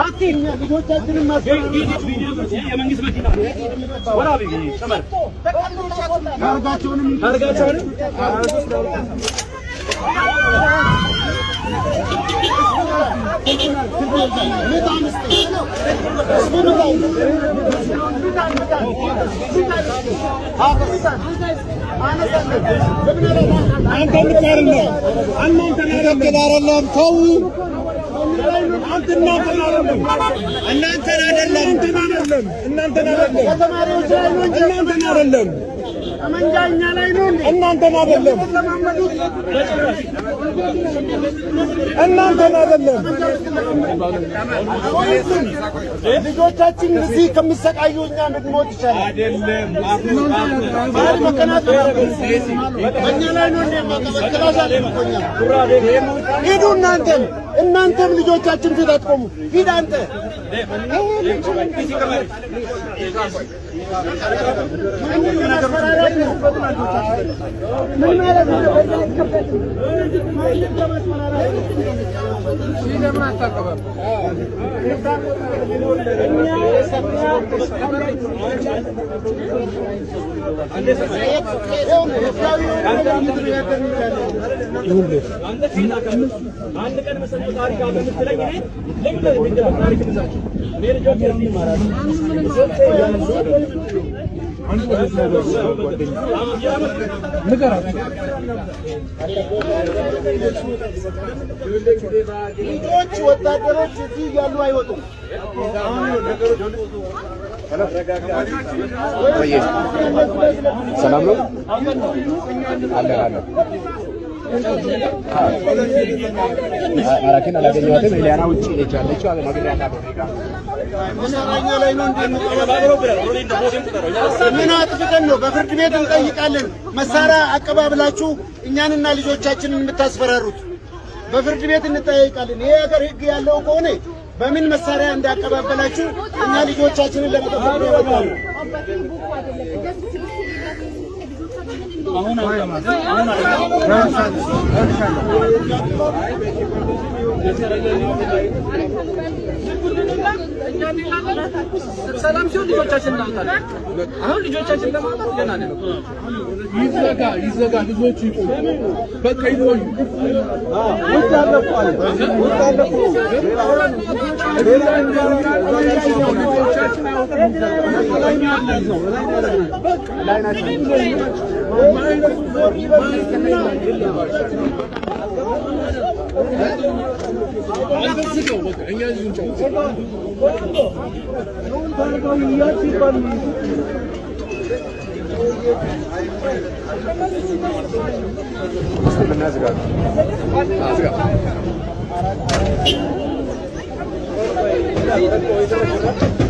አትይኛ ልጆቻችንን የመንግስት መኪና ወራቢ ተመር ታርጋቸውንም መንጃኛ ላይ ነው እናንተን አይደለም ልጆቻችን እዚህ ከሚሰቃዩ እኛ እንድንሞት ይችላል አይደለም በእኛ ላይ ነው ሂዱ እናንተም ልጆቻችን ፊት አትቆሙ ሂድ አንተ ምን ማለት ነው ለምን አታቀበል አንድ ቀን መሰለኝ ታሪክ አለምትለኝ ለምን ታሪክ ብዛት ለልጆች ይማራሉ ልጆች ወታደሮች እዚህ ያሉ አይወጡም ሰላም ነው አለ አራኪን አላገኘኋትም ኤሊያና ውጪ ሄጃለች ማግሪያና መሰራኛ ላይ ነው እንደምትቀበለው ምን አጥፍተን ነው በፍርድ ቤት እንጠይቃለን መሳሪያ አቀባብላችሁ እኛንና ልጆቻችንን የምታስፈራሩት በፍርድ ቤት እንጠይቃለን ይሄ ሀገር ህግ ያለው ከሆነ በምን መሳሪያ እንዳቀባበላችሁ እኛ ልጆቻችንን ለመጠበቅ ነው አሁን ሰላም ሲሆን ልጆቻችን እናውጣለን አሁን ልጆቻችን ለማውጣት ገና ነው ይዘጋ ልጆቹ ይቆዩ በቃ ይቆዩ ወጣለቁ ልጆቻችን Gracias.